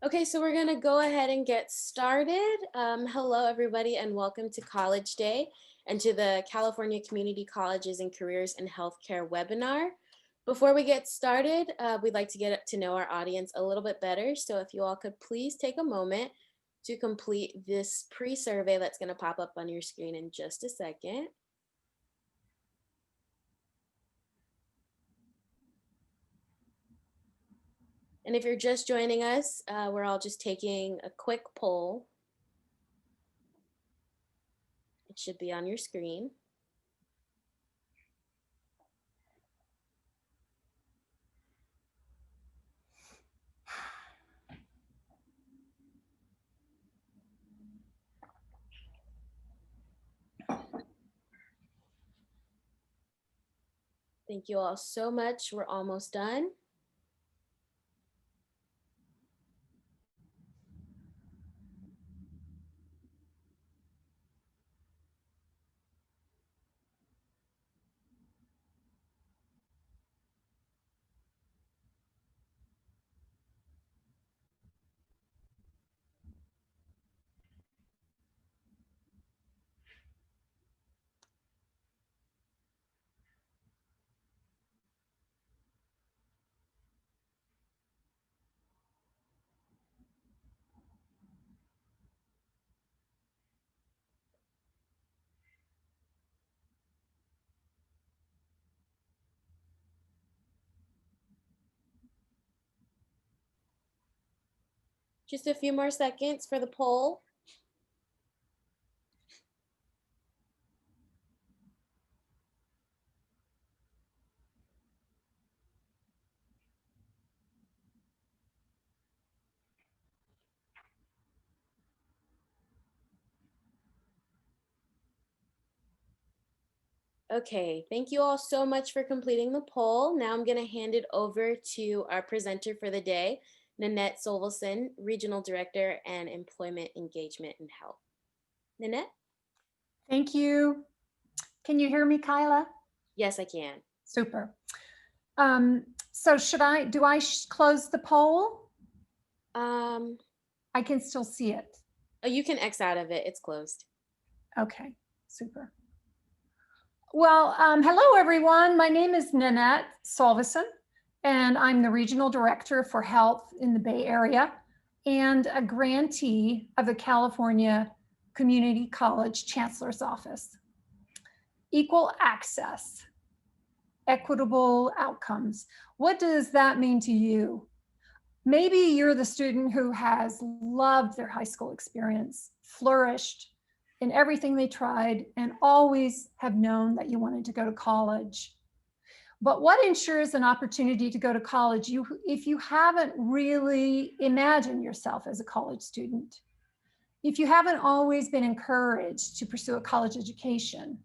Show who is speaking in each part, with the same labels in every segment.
Speaker 1: Okay, so we're going to go ahead and get started. Hello, everybody, and welcome to College Day and to the California Community Colleges and Careers in Healthcare webinar. Before we get started, we'd like to get to know our audience a little bit better. So if you all could please take a moment to complete this pre-survey that's going to pop up on your screen in just a second. And if you're just joining us, we're all just taking a quick poll. It should be on your screen. Thank you all so much. We're almost done. Just a few more seconds for the poll. Okay, thank you all so much for completing the poll. Now I'm going to hand it over to our presenter for the day, Nanette Solvason, Regional Director and Employment Engagement and Health. Nanette?
Speaker 2: Thank you. Can you hear me, Kyla?
Speaker 1: Yes, I can.
Speaker 2: Super. So do I close the poll? I can still see it.
Speaker 1: Oh, you can X out of it. It's closed.
Speaker 2: Okay, super. Well, hello, everyone. My name is Nanette Solvason, and I'm the Regional Director for Health in the Bay Area and a grantee of the California Community College Chancellor's Office. Equal access, equitable outcomes. What does that mean to you? Maybe you're the student who has loved their high school experience, flourished in everything they tried, and always have known that you wanted to go to college. But what ensures an opportunity to go to college if you haven't really imagined yourself as a college student? If you haven't always been encouraged to pursue a college education?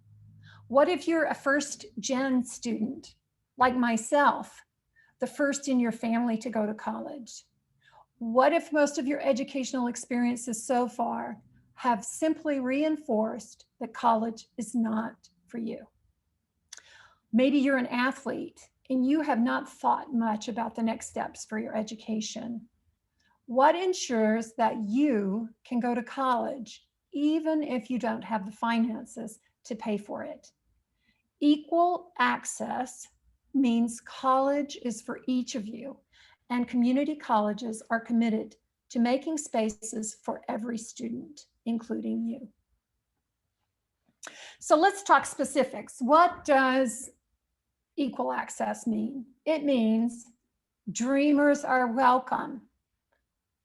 Speaker 2: What if you're a first-gen student, like myself, the first in your family to go to college? What if most of your educational experiences so far have simply reinforced that college is not for you? Maybe you're an athlete and you have not thought much about the next steps for your education. What ensures that you can go to college even if you don't have the finances to pay for it? Equal access means college is for each of you, and community colleges are committed to making spaces for every student, including you. So let's talk specifics. What does equal access mean? It means dreamers are welcome.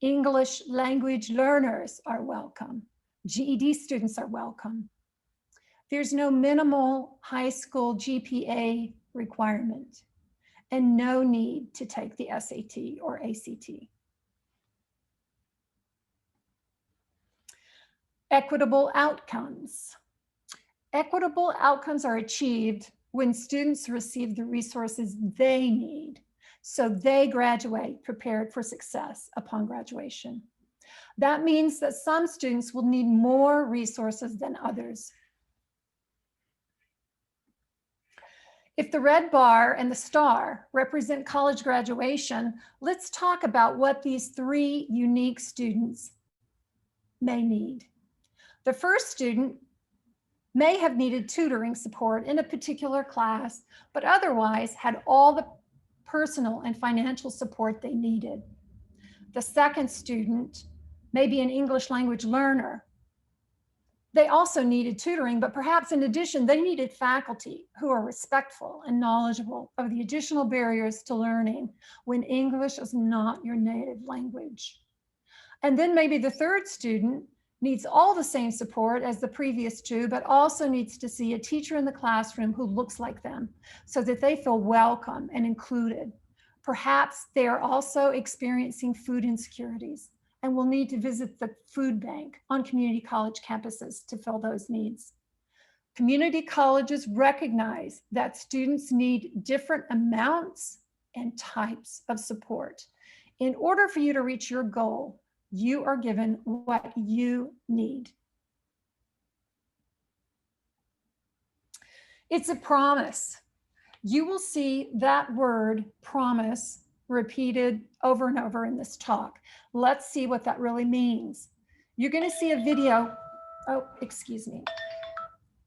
Speaker 2: English language learners are welcome. GED students are welcome. There's no minimal high school GPA requirement and no need to take the SAT or ACT. Equitable outcomes. Equitable outcomes are achieved when students receive the resources they need so they graduate prepared for success upon graduation. That means that some students will need more resources than others. If the red bar and the star represent college graduation, let's talk about what these three unique students may need. The first student may have needed tutoring support in a particular class, but otherwise had all the personal and financial support they needed. The second student may be an English language learner. They also needed tutoring, but perhaps in addition, they needed faculty who are respectful and knowledgeable of the additional barriers to learning when English is not your native language. And then maybe the third student needs all the same support as the previous two, but also needs to see a teacher in the classroom who looks like them so that they feel welcome and included. Perhaps they are also experiencing food insecurities and will need to visit the food bank on community college campuses to fill those needs. Community colleges recognize that students need different amounts and types of support. In order for you to reach your goal, you are given what you need. It's a promise. You will see that word promise repeated over and over in this talk. Let's see what that really means. You're going to see a video. Oh, excuse me.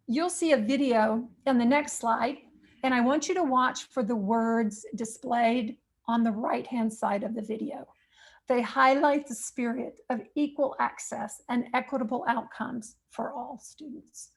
Speaker 2: You'll see a video in the next slide, and I want you to watch for the words displayed on the right-hand side of the video. They highlight the spirit of equal access and equitable outcomes for all students.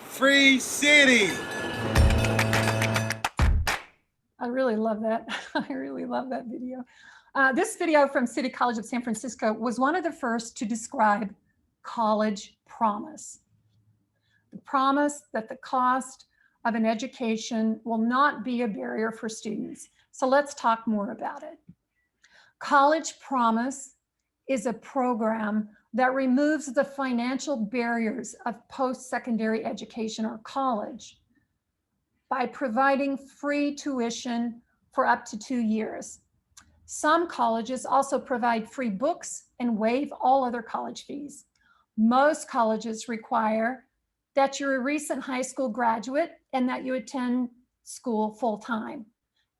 Speaker 3: Free City.
Speaker 2: I really love that. I really love that video. This video from City College of San Francisco was one of the first to describe college promise. The promise that the cost of an education will not be a barrier for students. So let's talk more about it. College Promise is a program that removes the financial barriers of post-secondary education or college by providing free tuition for up to 2 years. Some colleges also provide free books and waive all other college fees. Most colleges require that you're a recent high school graduate and that you attend school full-time.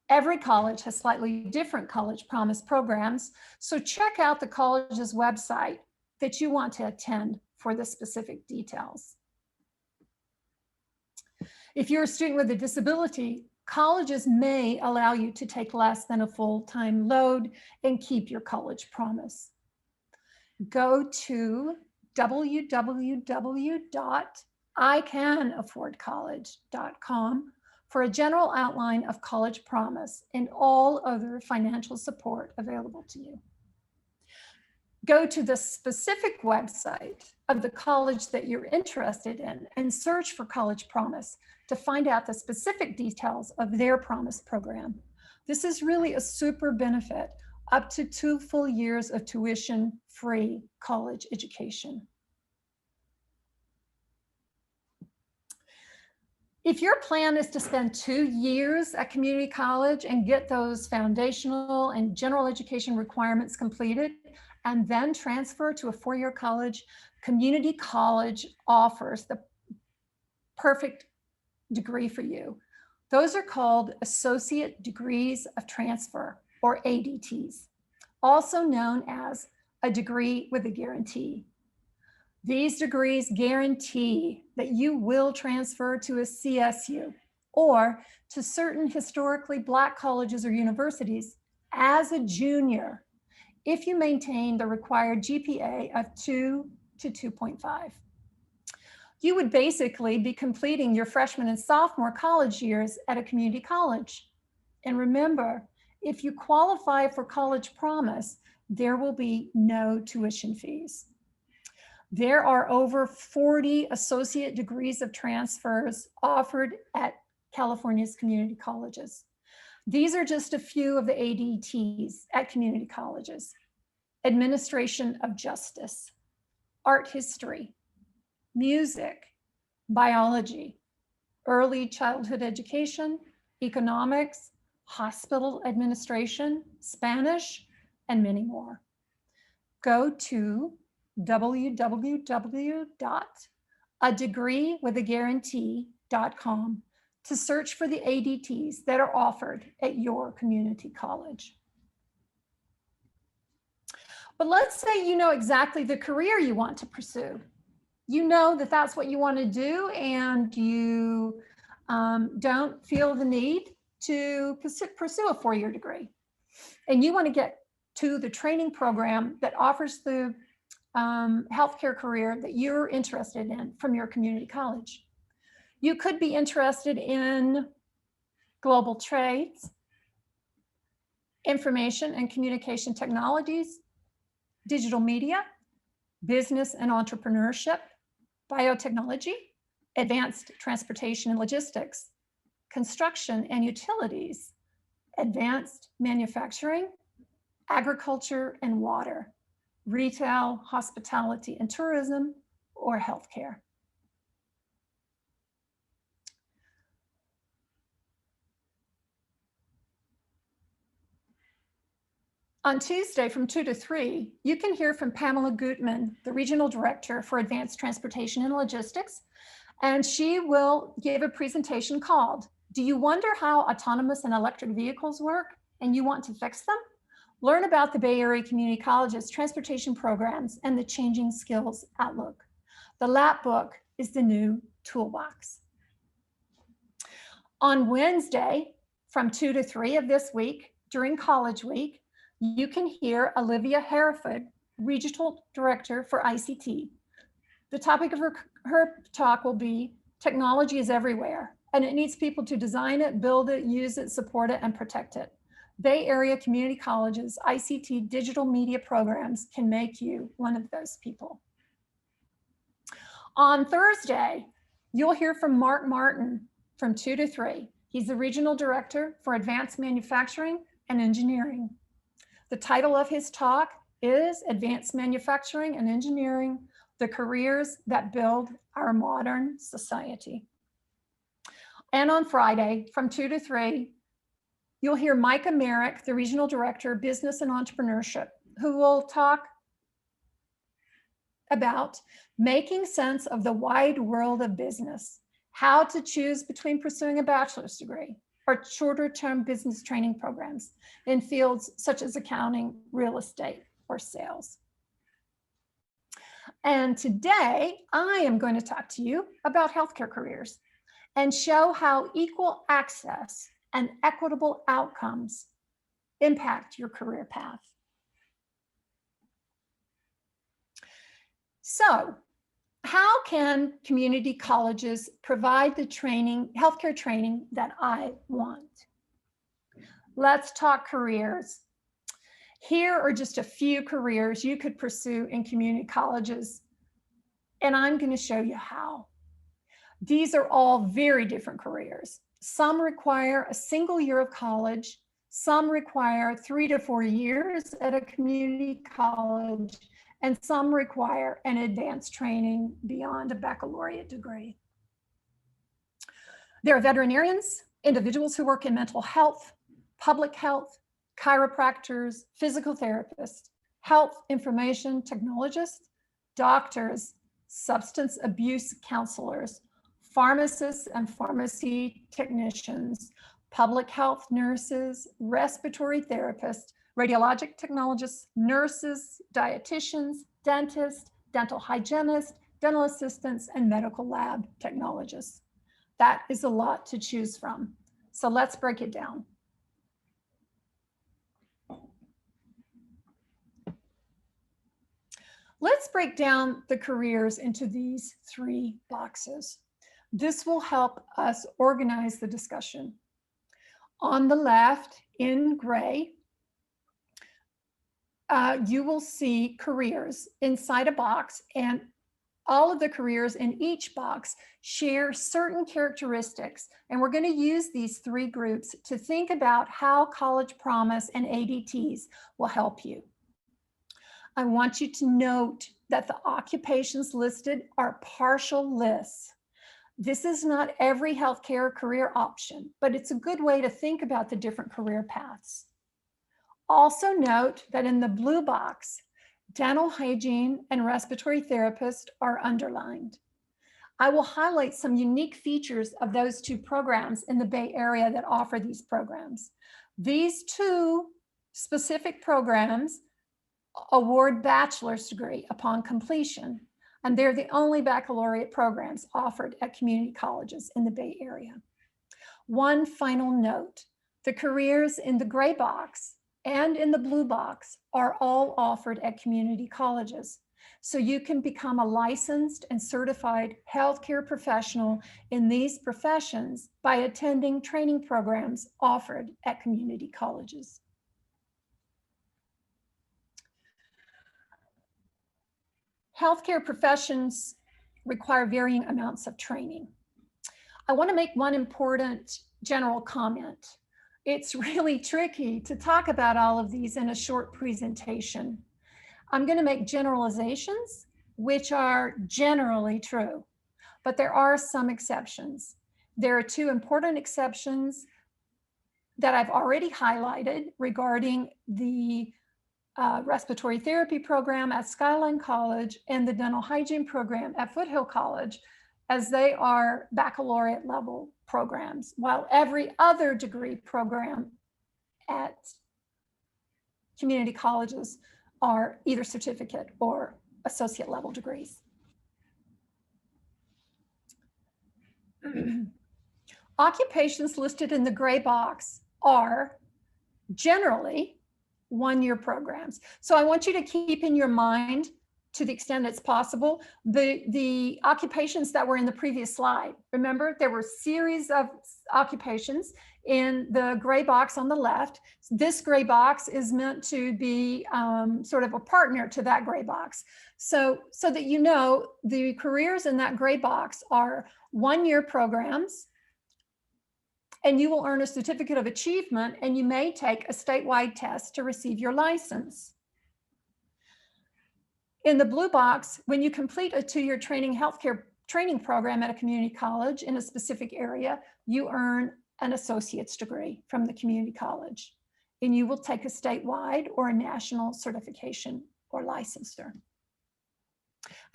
Speaker 2: Every college has slightly different College Promise programs, so check out the college's website that you want to attend for the specific details. If you're a student with a disability, colleges may allow you to take less than a full-time load and keep your college promise. Go to www.ICanAffordCollege.com for a general outline of College Promise and all other financial support available to you. Go to the specific website of the college that you're interested in and search for College Promise to find out the specific details of their Promise program. This is really a super benefit, up to 2 full years of tuition-free college education. If your plan is to spend 2 years at community college and get those foundational and general education requirements completed, and then transfer to a 4-year college, community college offers the perfect degree for you. Those are called Associate Degrees of Transfer, or ADTS, also known as a degree with a guarantee. These degrees guarantee that you will transfer to a CSU or to certain historically Black colleges or universities as a junior if you maintain the required GPA of 2 to 2.5. You would basically be completing your freshman and sophomore college years at a community college. And remember, if you qualify for College Promise, there will be no tuition fees. There are over 40 associate degrees of transfers offered at California's community colleges. These are just a few of the ADTs at community colleges: administration of justice, art history, music, biology, early childhood education, economics, hospital administration, Spanish, and many more. Go to www.adegreewithaguarantee.com to search for the ADTs that are offered at your community college. But let's say you know exactly the career you want to pursue. You know that that's what you want to do, and you don't feel the need to pursue a four-year degree. And you want to get to the training program that offers the healthcare career that you're interested in from your community college. You could be interested in global trades, information and communication technologies, digital media, business and entrepreneurship, biotechnology, advanced transportation and logistics, construction and utilities, advanced manufacturing, agriculture and water, retail, hospitality and tourism, or healthcare. On Tuesday from 2 to 3, you can hear from Pamela Gutman, the Regional Director for Advanced Transportation and Logistics, and she will give a presentation called, "Do you wonder how autonomous and electric vehicles work and you want to fix them?" Learn about the Bay Area Community College's transportation programs and the changing skills outlook. The LAP book is the new toolbox. On Wednesday from 2 to 3 of this week, during College Week, you can hear Olivia Hereford, Regional Director for ICT. The topic of her talk will be "Technology is everywhere, and it needs people to design it, build it, use it, support it, and protect it. Bay Area Community Colleges ICT digital media programs can make you one of those people." On Thursday, you'll hear from Mark Martin from 2 to 3. He's the Regional Director for Advanced Manufacturing and Engineering. The title of his talk is "Advanced Manufacturing and Engineering, the Careers That Build Our Modern Society." And on Friday from 2 to 3, you'll hear Micah Merrick, the Regional Director of Business and Entrepreneurship, who will talk about making sense of the wide world of business, how to choose between pursuing a bachelor's degree or shorter-term business training programs in fields such as accounting, real estate, or sales. And today, I am going to talk to you about healthcare careers and show how equal access and equitable outcomes impact your career path. So, how can community colleges provide the training, healthcare training that I want? Let's talk careers. Here are just a few careers you could pursue in community colleges, and I'm going to show you how. These are all very different careers. Some require a single year of college, some require 3 to 4 years at a community college, and some require an advanced training beyond a baccalaureate degree. There are veterinarians, individuals who work in mental health, public health, chiropractors, physical therapists, health information technologists, doctors, substance abuse counselors, pharmacists and pharmacy technicians, public health nurses, respiratory therapists, radiologic technologists, nurses, dietitians, dentists, dental hygienists, dental assistants, and medical lab technologists. That is a lot to choose from. So let's break it down. Let's break down the careers into these 3 boxes. This will help us organize the discussion. On the left, in gray, you will see careers inside a box, and All of the careers in each box share certain characteristics, and we're going to use these three groups to think about how College Promise and ADTs will help you. I want you to note that the occupations listed are partial lists. This is not every healthcare career option, but it's a good way to think about the different career paths. Also note that in the blue box, dental hygiene and respiratory therapist are underlined. I will highlight some unique features of those two programs in the Bay Area that offer these programs. These two specific programs award bachelor's degree upon completion, and they're the only baccalaureate programs offered at community colleges in the Bay Area. One final note, the careers in the gray box and in the blue box are all offered at community colleges. So you can become a licensed and certified healthcare professional in these professions by attending training programs offered at community colleges. Healthcare professions require varying amounts of training. I want to make one important general comment. It's really tricky to talk about all of these in a short presentation. I'm going to make generalizations, which are generally true, but there are some exceptions. There are two important exceptions that I've already highlighted regarding the respiratory therapy program at Skyline College and the dental hygiene program at Foothill College, as they are baccalaureate level programs, while every other degree program at community colleges are either certificate or associate level degrees. Occupations listed in the gray box are generally one-year programs. So I want you to keep in your mind, to the extent it's possible, the occupations that were in the previous slide. Remember, there were series of occupations in the gray box on the left. This gray box is meant to be sort of a partner to that gray box. So that you know, the careers in that gray box are one-year programs, and you will earn a certificate of achievement, and you may take a statewide test to receive your license. In the blue box, when you complete a 2-year healthcare training program at a community college in a specific area, you earn an associate's degree from the community college, and you will take a statewide or a national certification or licensure.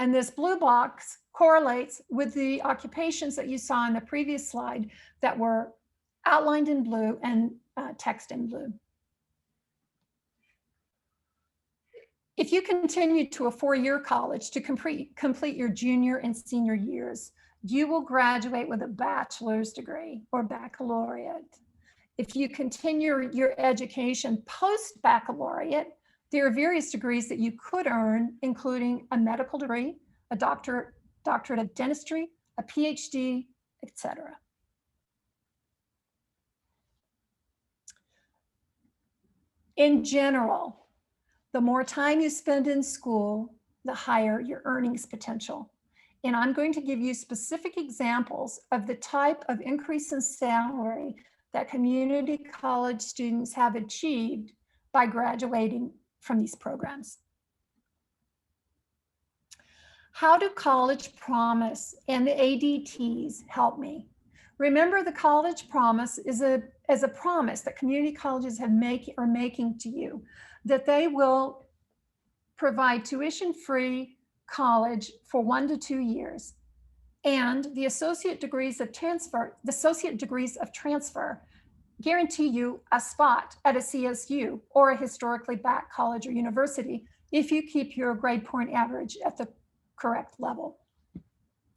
Speaker 2: And this blue box correlates with the occupations that you saw in the previous slide that were outlined in blue and text in blue. If you continue to a 4-year college to complete your junior and senior years, you will graduate with a bachelor's degree or baccalaureate. If you continue your education post-baccalaureate, there are various degrees that you could earn, including a medical degree, a doctorate of dentistry, a PhD, etc. In general, the more time you spend in school, the higher your earnings potential. And I'm going to give you specific examples of the type of increase in salary that community college students have achieved by graduating from these programs. How do College Promise and the ADTs help me? Remember, the College Promise is a promise that community colleges are making to you, that they will provide tuition-free college for 1 to 2 years. And the associate degrees of transfer guarantee you a spot at a CSU or a historically black college or university if you keep your grade point average at the correct level.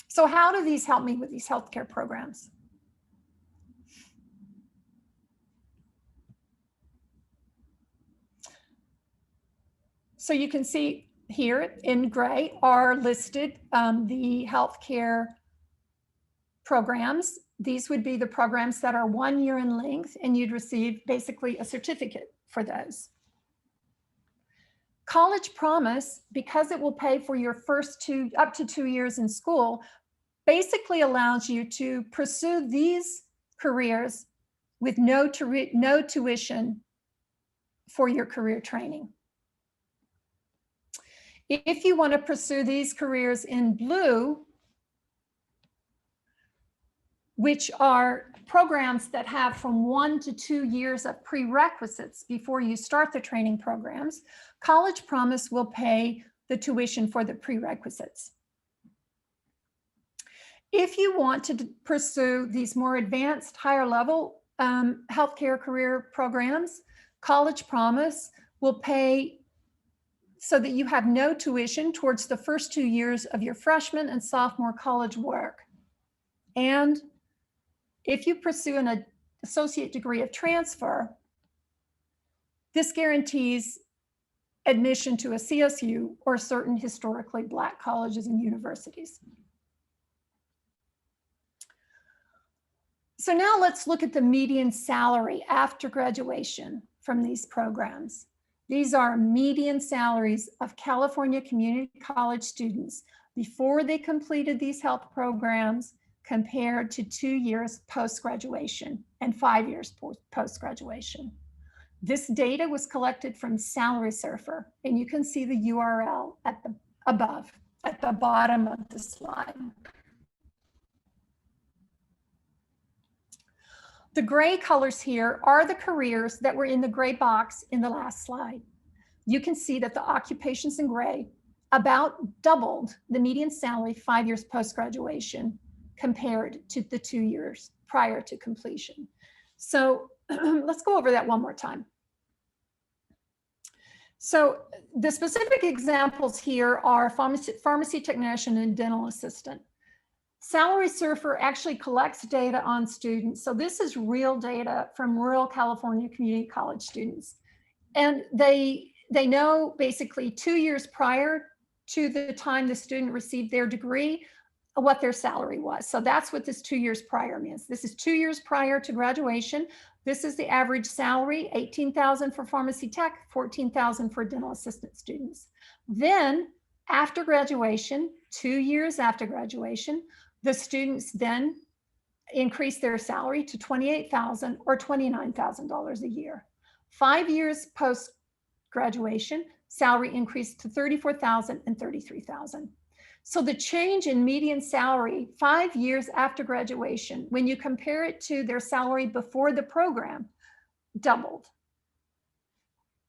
Speaker 2: So how do these help me with these healthcare programs? So you can see here in gray are listed the healthcare programs. These would be the programs that are 1 year in length, and you'd receive basically a certificate for those. College Promise, because it will pay for your first up to 2 years in school, basically allows you to pursue these careers with no tuition for your career training. If you want to pursue these careers in blue, which are programs that have from 1 to 2 years of prerequisites before you start the training programs, College Promise will pay the tuition for the prerequisites. If you want to pursue these more advanced, higher level healthcare career programs, College Promise will pay so that you have no tuition towards the first 2 years of your freshman and sophomore college work. And if you pursue an associate degree of transfer, this guarantees admission to a CSU or certain historically Black colleges and universities. So now let's look at the median salary after graduation from these programs. These are median salaries of California community college students before they completed these health programs compared to 2 years post-graduation and 5 years post-graduation. This data was collected from Salary Surfer, and you can see the URL at the above, at the bottom of the slide. The gray colors here are the careers that were in the gray box in the last slide. You can see that the occupations in gray about doubled the median salary 5 years post-graduation compared to the 2 years prior to completion. So let's go over that one more time. So the specific examples here are pharmacy technician and dental assistant. Salary Surfer actually collects data on students. So this is real data from rural California community college students. And they know basically 2 years prior to the time the student received their degree, what their salary was. So that's what this 2 years prior means. This is 2 years prior to graduation. This is the average salary, $18,000 for pharmacy tech, $14,000 for dental assistant students. Then after graduation, 2 years after graduation, the students then increase their salary to $28,000 or $29,000 a year. 5 years post-graduation, salary increased to $34,000 and $33,000. So the change in median salary 5 years after graduation, when you compare it to their salary before the program, doubled.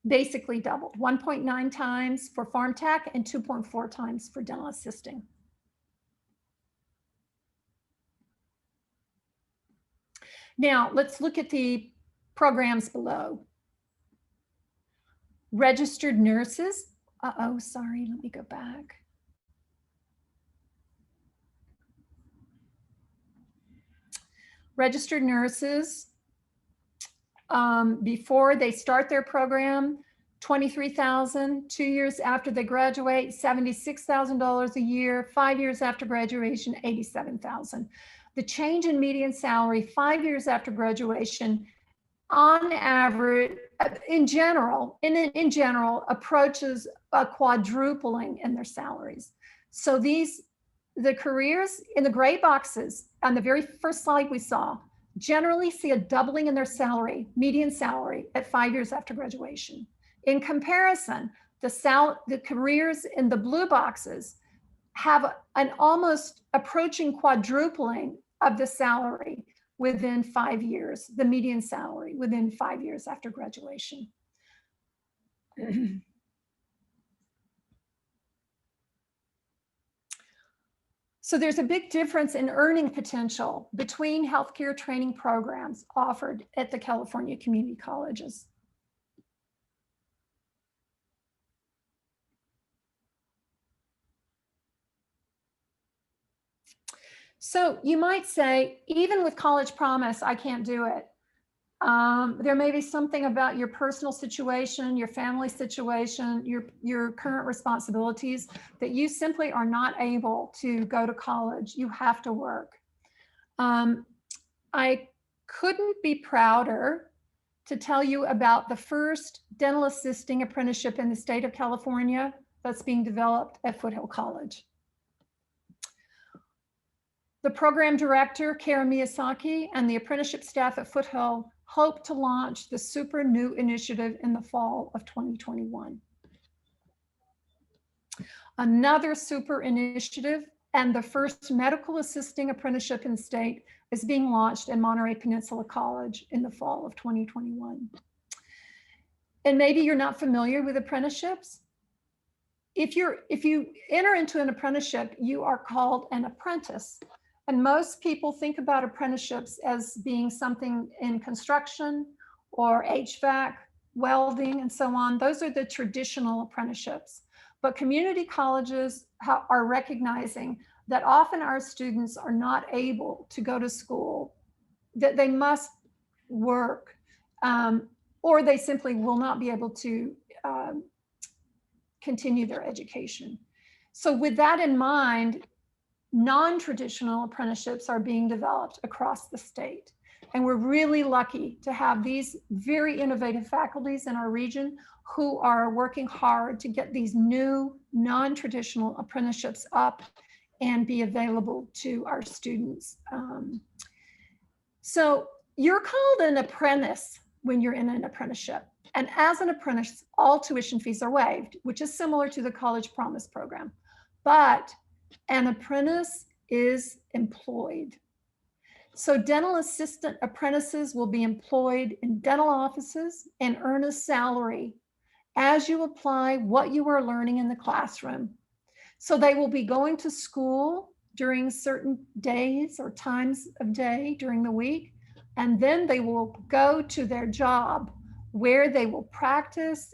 Speaker 2: Basically doubled, 1.9 times for pharm tech and 2.4 times for dental assisting. Now, let's look at the programs below. Registered nurses. Sorry, let me go back. Registered nurses, before they start their program, $23,000, 2 years after they graduate, $76,000 a year, 5 years after graduation, $87,000. The change in median salary 5 years after graduation, on average, in general, approaches a quadrupling in their salaries. So the careers in the gray boxes on the very first slide we saw generally see a doubling in their salary, median salary, at 5 years after graduation. In comparison, the careers in the blue boxes have an almost approaching quadrupling of the salary within 5 years, the median salary within 5 years after graduation. So there's a big difference in earning potential between healthcare training programs offered at the California community colleges. So you might say, even with College Promise, I can't do it. There may be something about your personal situation, your family situation, your current responsibilities that you simply are not able to go to college. You have to work. I couldn't be prouder to tell you about the first dental assisting apprenticeship in the state of California that's being developed at Foothill College. The program director, Kara Miyazaki, and the apprenticeship staff at Foothill hope to launch the super new initiative in the fall of 2021. Another super initiative and the first medical assisting apprenticeship in the state is being launched at Monterey Peninsula College in the fall of 2021. And maybe you're not familiar with apprenticeships. If you enter into an apprenticeship, you are called an apprentice. And most people think about apprenticeships as being something in construction or HVAC, welding, and so on. Those are the traditional apprenticeships. But community colleges are recognizing that often our students are not able to go to school, that they must work, or they simply will not be able to continue their education. So with that in mind, non-traditional apprenticeships are being developed across the state. And we're really lucky to have these very innovative faculties in our region who are working hard to get these new non-traditional apprenticeships up and be available to our students. So you're called an apprentice when you're in an apprenticeship. And as an apprentice, all tuition fees are waived, which is similar to the College Promise program. But an apprentice is employed. So dental assistant apprentices will be employed in dental offices and earn a salary as you apply what you are learning in the classroom. So they will be going to school during certain days or times of day during the week, and then they will go to their job where they will practice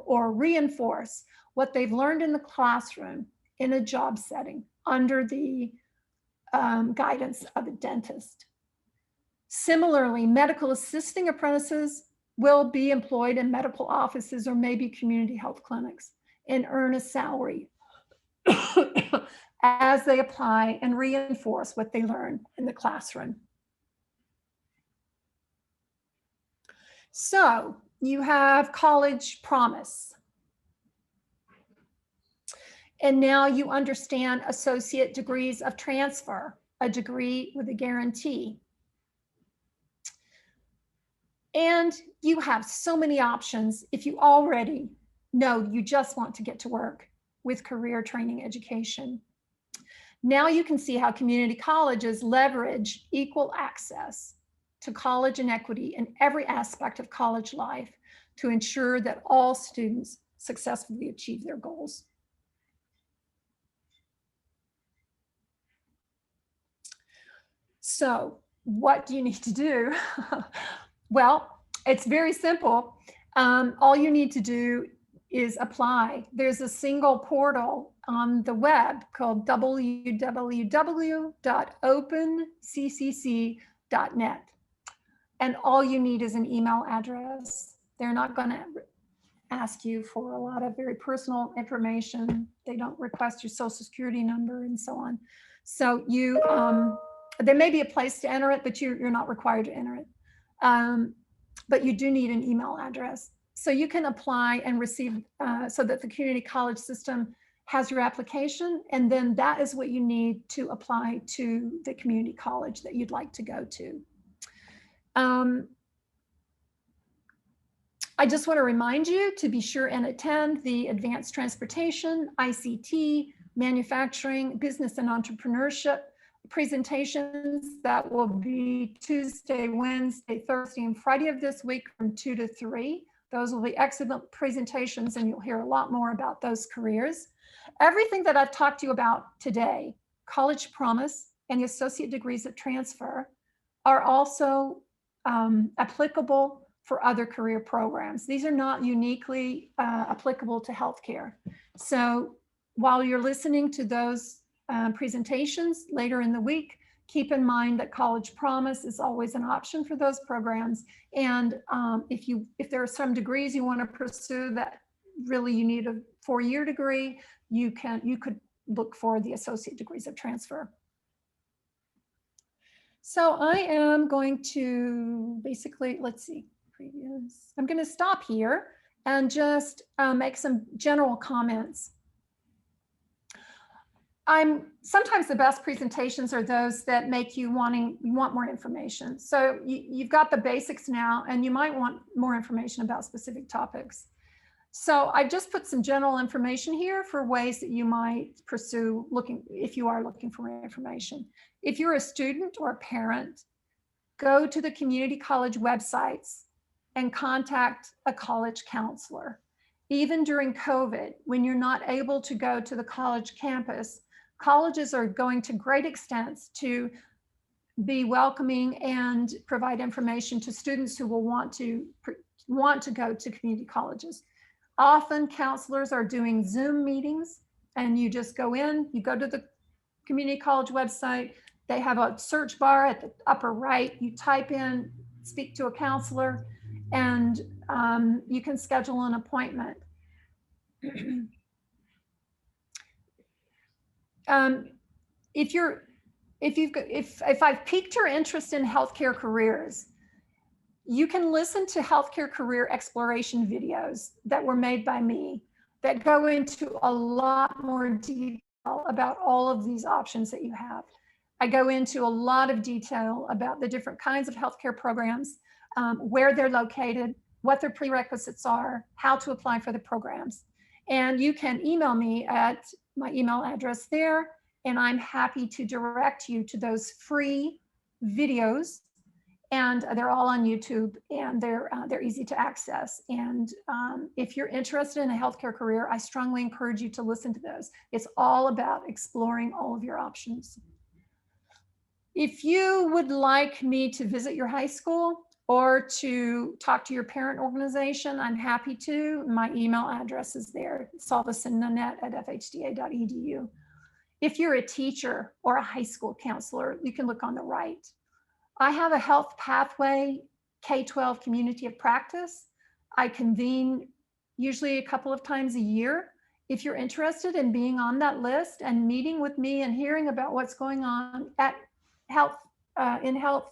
Speaker 2: or reinforce what they've learned in the classroom in a job setting under the guidance of a dentist. Similarly, medical assisting apprentices will be employed in medical offices or maybe community health clinics and earn a salary as they apply and reinforce what they learn in the classroom. So you have College Promise. And now you understand associate degrees of transfer, a degree with a guarantee. And you have so many options if you already know you just want to get to work with career training education. Now you can see how community colleges leverage equal access to college and equity in every aspect of college life to ensure that all students successfully achieve their goals. So what do you need to do? Well, it's very simple. All you need to do is apply. There's a single portal on the web called www.openccc.net. And all you need is an email address. They're not going to ask you for a lot of very personal information. They don't request your social security number and so on. So you, there may be a place to enter it, but you're not required to enter it. But you do need an email address. So you can apply and receive so that the community college system has your application, and then that is what you need to apply to the community college that you'd like to go to. I just want to remind you to be sure and attend the Advanced Transportation, ICT, Manufacturing, Business and Entrepreneurship presentations. That will be Tuesday, Wednesday, Thursday, and Friday of this week from 2 to 3. Those will be excellent presentations, and you'll hear a lot more about those careers. Everything that I've talked to you about today, College Promise and the associate degrees of transfer, are also applicable for other career programs. These are not uniquely applicable to healthcare. So while you're listening to those presentations later in the week, keep in mind that College Promise is always an option for those programs. And if there are some degrees you want to pursue that really you need a 4-year degree, you could look for the associate degrees of transfer. So I am going to basically, let's see, previous. I'm going to stop here and just make some general comments. Sometimes the best presentations are those that make you want more information. So you've got the basics now, and you might want more information about specific topics. So I just put some general information here for ways that you might pursue if you are looking for information. If you're a student or a parent, go to the community college websites and contact a college counselor. Even during COVID, when you're not able to go to the college campus, colleges are going to great extents to be welcoming and provide information to students who will want to go to community colleges. Often counselors are doing Zoom meetings, and you just go in, you go to the community college website, they have a search bar at the upper right, you type in speak to a counselor, and you can schedule an appointment. If I've piqued your interest in healthcare careers, you can listen to healthcare career exploration videos that were made by me that go into a lot more detail about all of these options that you have. I go into a lot of detail about the different kinds of healthcare programs, where they're located, what their prerequisites are, how to apply for the programs. And you can email me at my email address there, and I'm happy to direct you to those free videos. And they're all on YouTube, and they're easy to access. And if you're interested in a healthcare career, I strongly encourage you to listen to those. It's all about exploring all of your options. If you would like me to visit your high school or to talk to your parent organization, I'm happy to. My email address is there, solvasonnanette@fhda.edu. If you're a teacher or a high school counselor, you can look on the right. I have a health pathway K-12 community of practice. I convene usually a couple of times a year. If you're interested in being on that list and meeting with me and hearing about what's going on at in health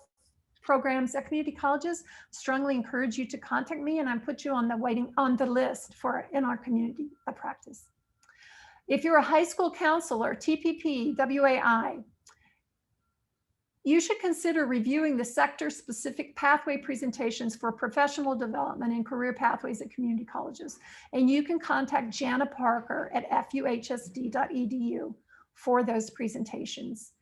Speaker 2: programs at community colleges, strongly encourage you to contact me, and I put you on the list in our community of practice. If you're a high school counselor, TPP, WAI, you should consider reviewing the sector-specific pathway presentations for professional development and career pathways at community colleges. And you can contact Jana Parker at fuhsd.edu for those presentations.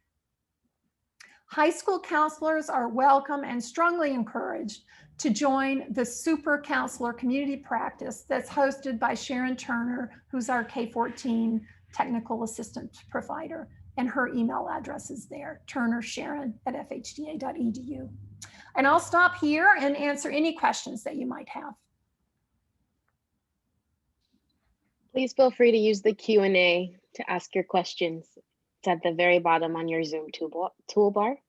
Speaker 2: High school counselors are welcome and strongly encouraged to join the Super Counselor Community Practice that's hosted by Sharon Turner, who's our K-14 technical assistant provider. And her email address is there, turnersharon@fhda.edu. And I'll stop here and answer any questions that you might have.
Speaker 1: Please feel free to use the Q&A to ask your questions. It's at the very bottom on your Zoom toolbar.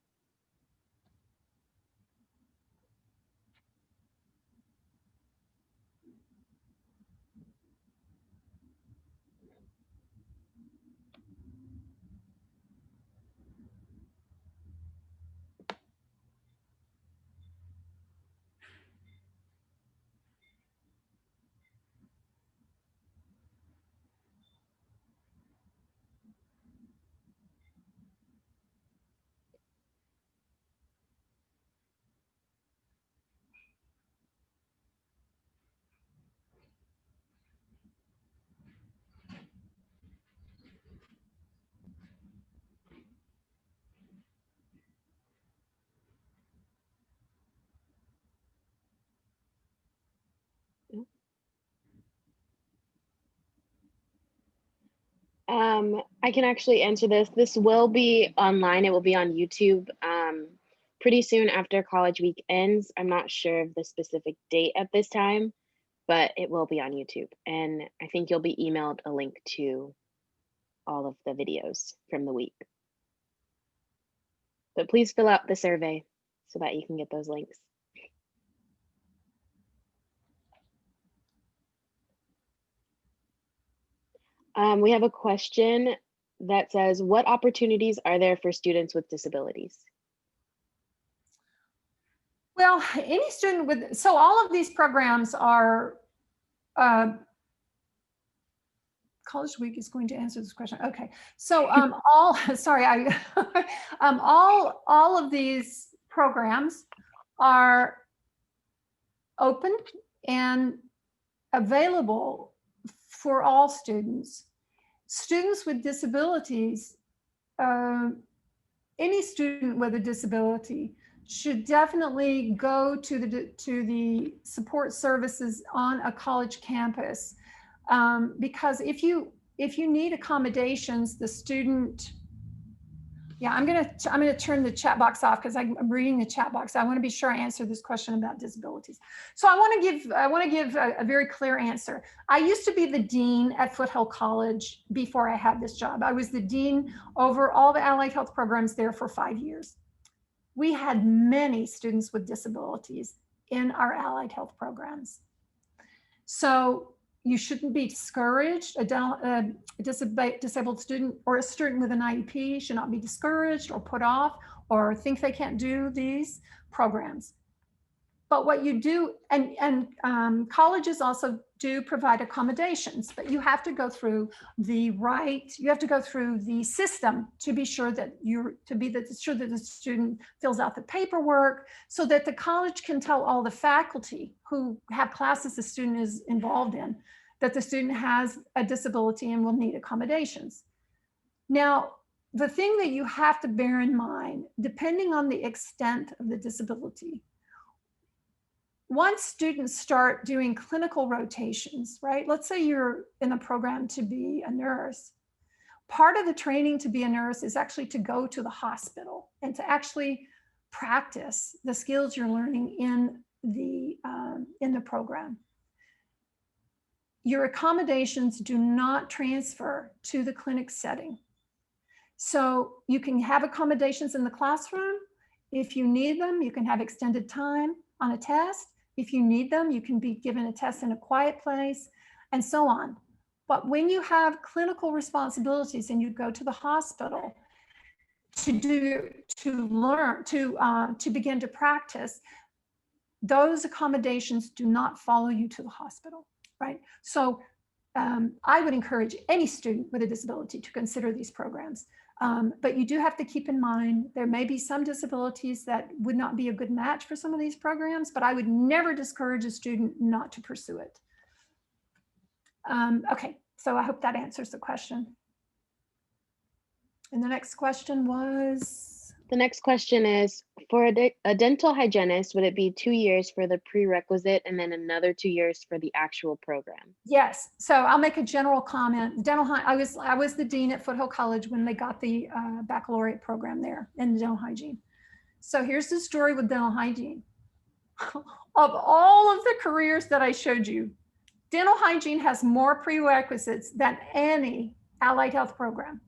Speaker 1: I can actually answer this. This will be online. It will be on YouTube pretty soon after college week ends. I'm not sure of the specific date at this time, but it will be on YouTube. And I think you'll be emailed a link to all of the videos from the week. But please fill out the survey so that you can get those links. We have a question that says, what opportunities are there for students with disabilities?
Speaker 2: Well, any student with, so all of these programs are, uh, College Week is going to answer this question. Okay. So all, sorry, all of these programs are open and available for all students. Students with disabilities, any student with a disability should definitely go to the support services on a college campus, because if you need accommodations, the student, yeah, I'm gonna turn the chat box off because I'm reading the chat box. I want to be sure I answer this question about disabilities. So I want to give a very clear answer. I used to be the dean at Foothill College before I had this job. I was the dean over all the allied health programs there for 5 years. We had many students with disabilities in our allied health programs. So you shouldn't be discouraged. A disabled student or a student with an IEP should not be discouraged or put off or think they can't do these programs. But what you do, and colleges also do provide accommodations, but you have to go through you have to go through the system to be sure that sure that the student fills out the paperwork so that the college can tell all the faculty who have classes the student is involved in that the student has a disability and will need accommodations. Now, the thing that you have to bear in mind, depending on the extent of the disability, once students start doing clinical rotations, right? Let's say you're in a program to be a nurse. Part of the training to be a nurse is actually to go to the hospital and to actually practice the skills you're learning in the program. Your accommodations do not transfer to the clinic setting. So you can have accommodations in the classroom. If you need them, you can have extended time on a test. If you need them, you can be given a test in a quiet place and so on. But when you have clinical responsibilities and you go to the hospital to begin to practice, those accommodations do not follow you to the hospital, right? So I would encourage any student with a disability to consider these programs. But you do have to keep in mind, there may be some disabilities that would not be a good match for some of these programs, but I would never discourage a student not to pursue it. Okay, so I hope that answers the question. And the next question was?
Speaker 1: The next question is, for a dental hygienist, would it be 2 years for the prerequisite and then another 2 years for the actual program?
Speaker 2: Yes. So I'll make a general comment. I was the dean at Foothill College when they got the baccalaureate program there in dental hygiene. So here's the story with dental hygiene. Of all of the careers that I showed you, dental hygiene has more prerequisites than any allied health program.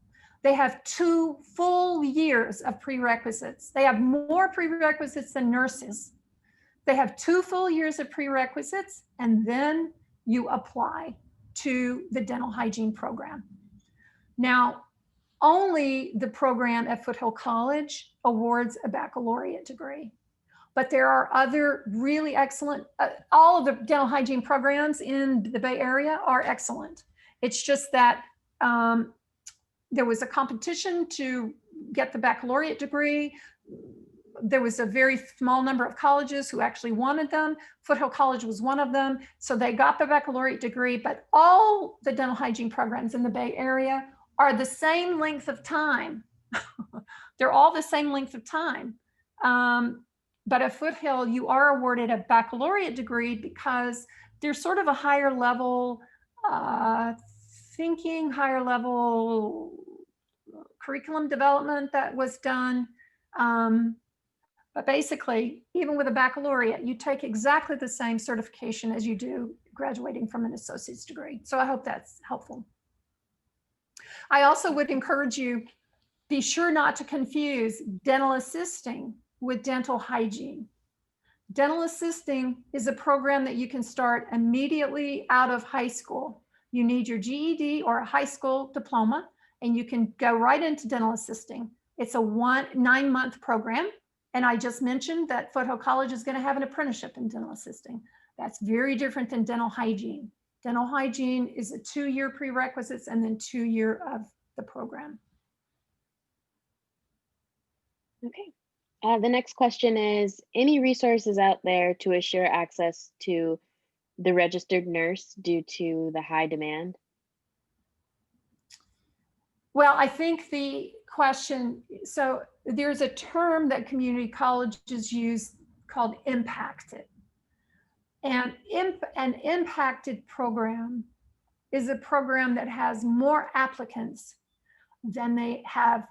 Speaker 2: They have 2 full years of prerequisites. They have more prerequisites than nurses. They have 2 full years of prerequisites, and then you apply to the dental hygiene program. Now, only the program at Foothill College awards a baccalaureate degree, but there are other really excellent, all of the dental hygiene programs in the Bay Area are excellent. It's just that there was a competition to get the baccalaureate degree. There was a very small number of colleges who actually wanted them. Foothill College was one of them. So they got the baccalaureate degree, but all the dental hygiene programs in the Bay Area are the same length of time. They're all the same length of time. But at Foothill, you are awarded a baccalaureate degree because there's sort of a higher level thinking, higher level curriculum development that was done. But basically, even with a baccalaureate, you take exactly the same certification as you do graduating from an associate's degree. So I hope that's helpful. I also would encourage you, be sure not to confuse dental assisting with dental hygiene. Dental assisting is a program that you can start immediately out of high school. You need your GED or a high school diploma, and you can go right into dental assisting. It's a 9-month program. And I just mentioned that Foothill College is going to have an apprenticeship in dental assisting. That's very different than dental hygiene. Dental hygiene is a 2-year prerequisites and then 2-year of the program.
Speaker 1: Okay. The next question is, any resources out there to assure access to the registered nurse due to the high demand?
Speaker 2: Well, I think the question, so there's a term that community colleges use called impacted. And an impacted program is a program that has more applicants than they have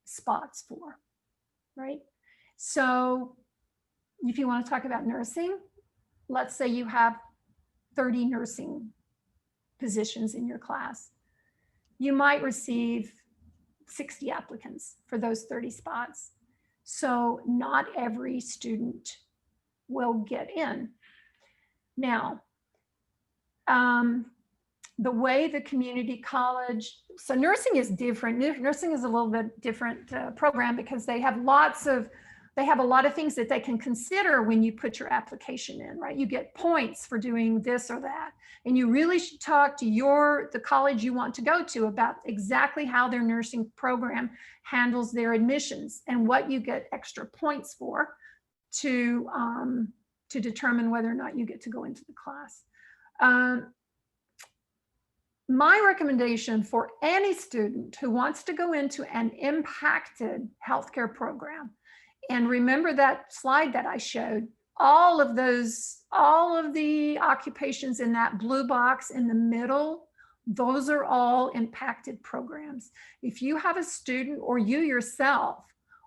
Speaker 2: spots for, right? So if you want to talk about nursing, let's say you have 30 nursing positions in your class. You might receive 60 applicants for those 30 spots. So not every student will get in. Now, the way the community college, so nursing is different. Nursing is a little bit different program because they have a lot of things that they can consider when you put your application in, right? You get points for doing this or that. And you really should talk to the college you want to go to about exactly how their nursing program handles their admissions and what you get extra points for to determine whether or not you get to go into the class. My recommendation for any student who wants to go into an impacted healthcare program, and remember that slide that I showed, all of the occupations in that blue box in the middle, those are all impacted programs. If you have a student or you yourself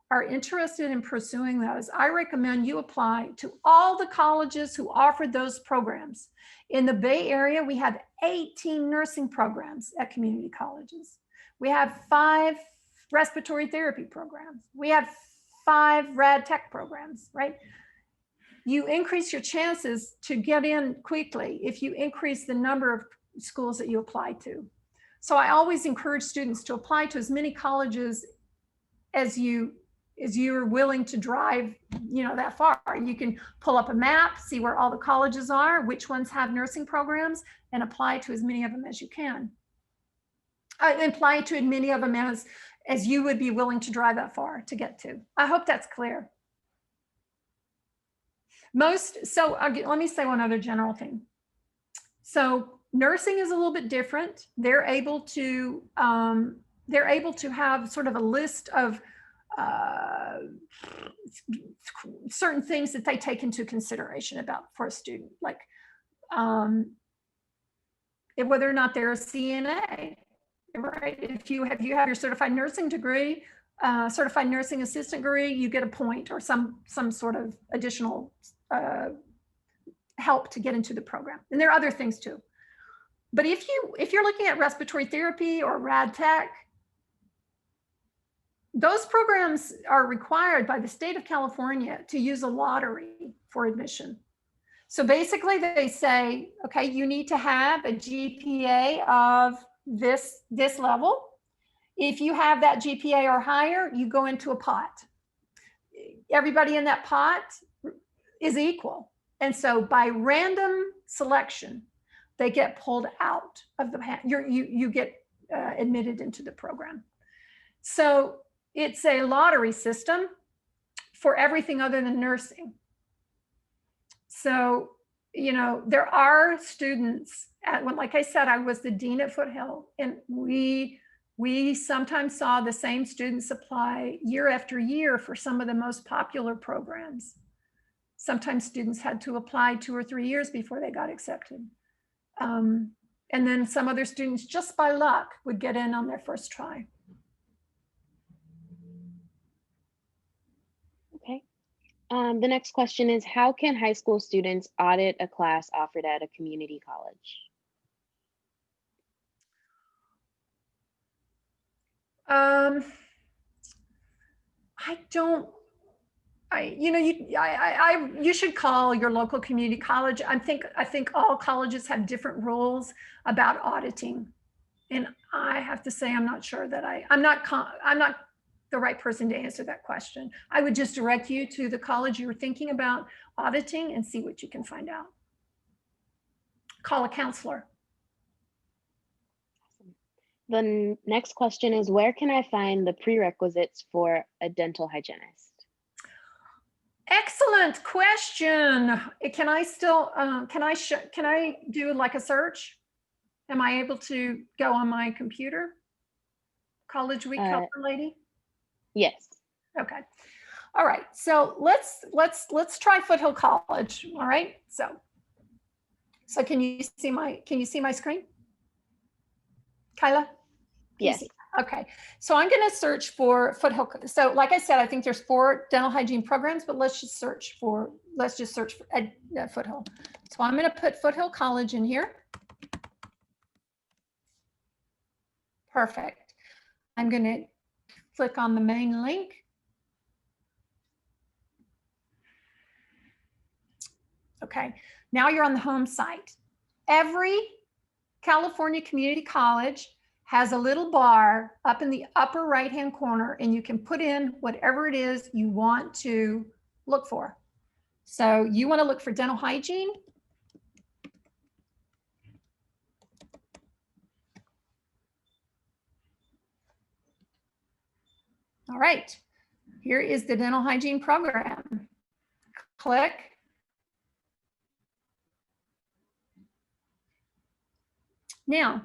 Speaker 2: are interested in pursuing those, I recommend you apply to all the colleges who offer those programs. In the Bay Area, we have 18 nursing programs at community colleges. We have 5 respiratory therapy programs. We have 5 rad tech programs, right? You increase your chances to get in quickly if you increase the number of schools that you apply to. So I always encourage students to apply to as many colleges as you're willing to drive, that far. You can pull up a map, see where all the colleges are, which ones have nursing programs, and apply to as many of them as you can. Apply to as many of them as you would be willing to drive that far to get to. I hope that's clear. Let me say one other general thing. So nursing is a little bit different. They're able to have sort of a list of certain things that they take into consideration for a student, like whether or not they're a CNA, right? If you have your certified nursing degree, certified nursing assistant degree, you get a point or some sort of additional help to get into the program. And there are other things too. But if you're looking at respiratory therapy or rad tech, those programs are required by the state of California to use a lottery for admission. So basically they say, okay, you need to have a GPA of this level. If you have that GPA or higher, you go into a pot. Everybody in that pot is equal. And so by random selection, they get pulled out of the, you get admitted into the program. So it's a lottery system for everything other than nursing. So, there are students like I said, I was the dean at Foothill, and we sometimes saw the same students apply year after year for some of the most popular programs. Sometimes students had to apply 2 or 3 years before they got accepted. And then some other students, just by luck, would get in on their first try.
Speaker 1: Okay. The next question is, how can high school students audit a class offered at a community college?
Speaker 2: You should call your local community college. I think all colleges have different rules about auditing, and I have to say I'm not sure that I'm not the right person to answer that question. I would just direct you to the college you were thinking about auditing and see what you can find out. Call a counselor.
Speaker 1: The next question is, where can I find the prerequisites for a dental hygienist?
Speaker 2: Excellent question. Can I still, can I do like a search? Am I able to go on my computer? College Week helper lady?
Speaker 1: Yes.
Speaker 2: Okay. All right. So let's try Foothill College. All right. So can you see my screen? Kyla?
Speaker 1: Yes.
Speaker 2: Okay. So I'm going to search for Foothill. So like I said, I think there's 4 dental hygiene programs, but let's just search for Foothill. So I'm going to put Foothill College in here. Perfect. I'm going to click on the main link. Okay. Now you're on the home site. Every California community college has a little bar up in the upper right-hand corner, and you can put in whatever it is you want to look for. So you want to look for dental hygiene. All right, here is the dental hygiene program. Click. Now,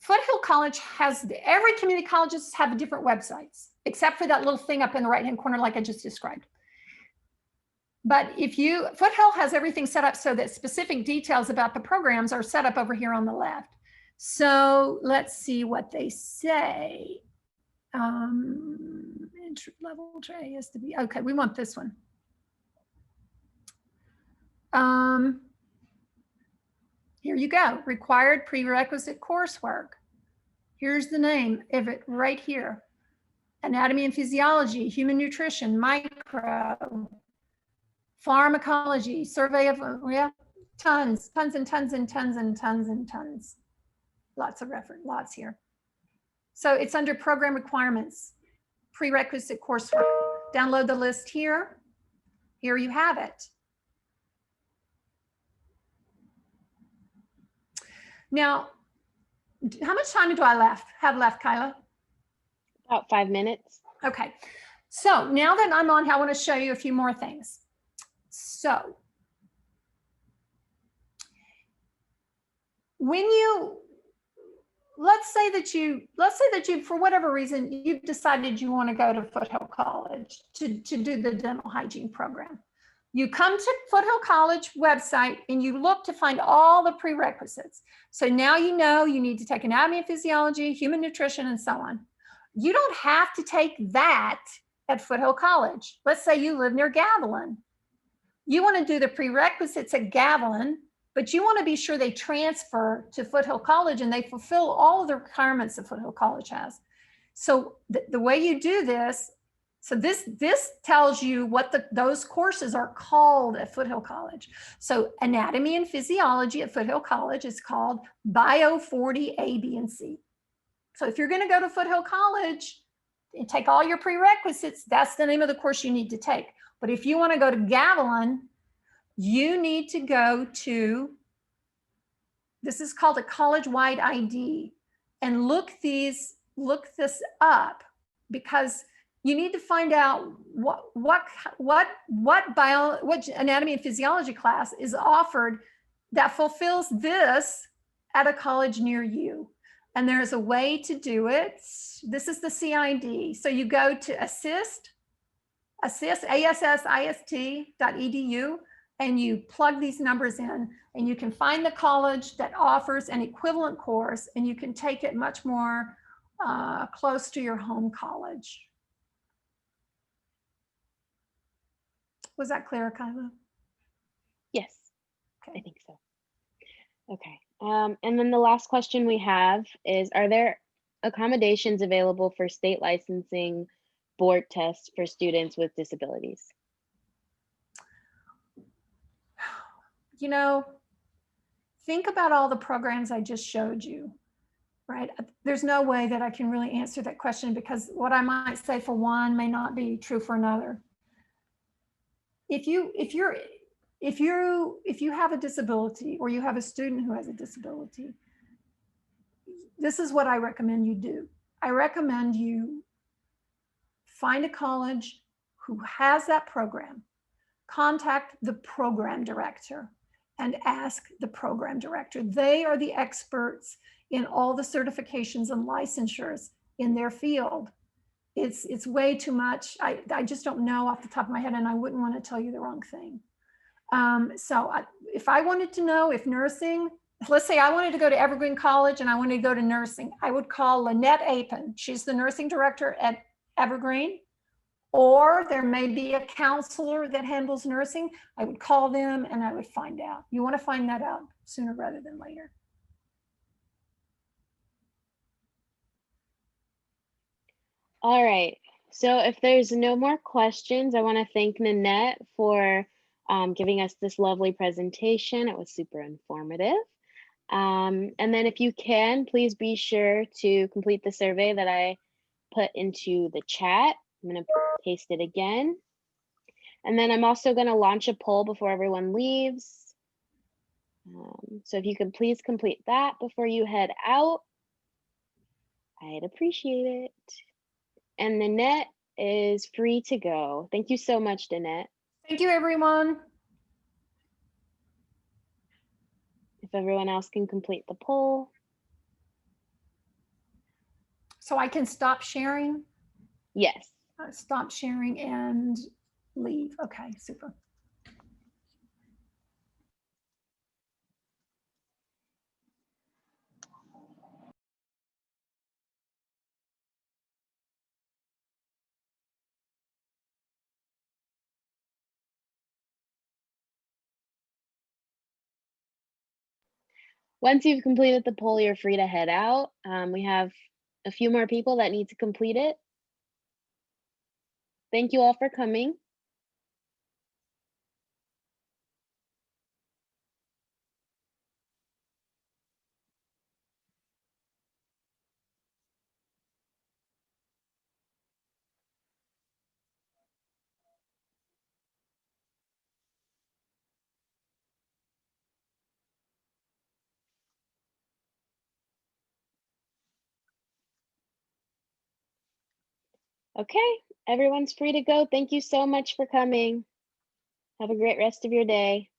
Speaker 2: Foothill College has, every community colleges have different websites, except for that little thing up in the right-hand corner like I just described. But Foothill has everything set up so that specific details about the programs are set up over here on the left. So let's see what they say. Entry level tray has to be, okay, we want this one. Here you go, required prerequisite coursework. Here's the name of it right here. Anatomy and physiology, human nutrition, micro, pharmacology, survey of, yeah, tons and tons and tons and tons and tons. Lots of reference, lots here. So it's under program requirements, prerequisite coursework. Download the list here. Here you have it. Now, how much time do I have left, Kyla?
Speaker 1: About 5 minutes.
Speaker 2: Okay. So now that I'm on, I want to show you a few more things. So when let's say that you, for whatever reason, you've decided you want to go to Foothill College to do the dental hygiene program. You come to Foothill College website and you look to find all the prerequisites. So now you know you need to take anatomy and physiology, human nutrition, and so on. You don't have to take that at Foothill College. Let's say you live near Gavilan. You want to do the prerequisites at Gavilan, but you want to be sure they transfer to Foothill College and they fulfill all of the requirements that Foothill College has. So the way you do this, so this tells you what those courses are called at Foothill College. So anatomy and physiology at Foothill College is called Bio 40 A, B, and C. So if you're going to go to Foothill College and take all your prerequisites, that's the name of the course you need to take. But if you want to go to Gavilan, you need to go to, this is called a college-wide ID, and look this up, because you need to find out what anatomy and physiology class is offered that fulfills this at a college near you. And there's a way to do it. This is the CID. So you go to assist.edu, and you plug these numbers in, and you can find the college that offers an equivalent course, and you can take it much more close to your home college. Was that clear, Kyla?
Speaker 1: Yes,
Speaker 2: okay.
Speaker 1: I think so. Okay. And then the last question we have is, are there accommodations available for state licensing board tests for students with disabilities?
Speaker 2: You know, think about all the programs I just showed you, right? There's no way that I can really answer that question because what I might say for one may not be true for another. If you have a disability or you have a student who has a disability, this is what I recommend you do. I recommend you find a college who has that program, contact the program director and ask the program director. They are the experts in all the certifications and licensures in their field. It's way too much. I just don't know off the top of my head, and I wouldn't want to tell you the wrong thing. If I wanted to know if nursing, let's say I wanted to go to Evergreen College and I wanted to go to nursing, I would call Nanette Apin. She's the nursing director at Evergreen. Or there may be a counselor that handles nursing. I would call them and I would find out. You want to find that out sooner rather than later.
Speaker 1: All right. So if there's no more questions, I want to thank Nanette for giving us this lovely presentation. It was super informative. And then if you can, please be sure to complete the survey that I put into the chat. I'm going to paste it again. And then I'm also going to launch a poll before everyone leaves. So if you could please complete that before you head out, I'd appreciate it. And Nanette is free to go. Thank you so much, Nanette.
Speaker 2: Thank you, everyone.
Speaker 1: If everyone else can complete the poll.
Speaker 2: So I can stop sharing?
Speaker 1: Yes.
Speaker 2: Stop sharing and leave. Okay, super.
Speaker 1: Once you've completed the poll, you're free to head out. We have a few more people that need to complete it. Thank you all for coming. Okay, everyone's free to go. Thank you so much for coming. Have a great rest of your day.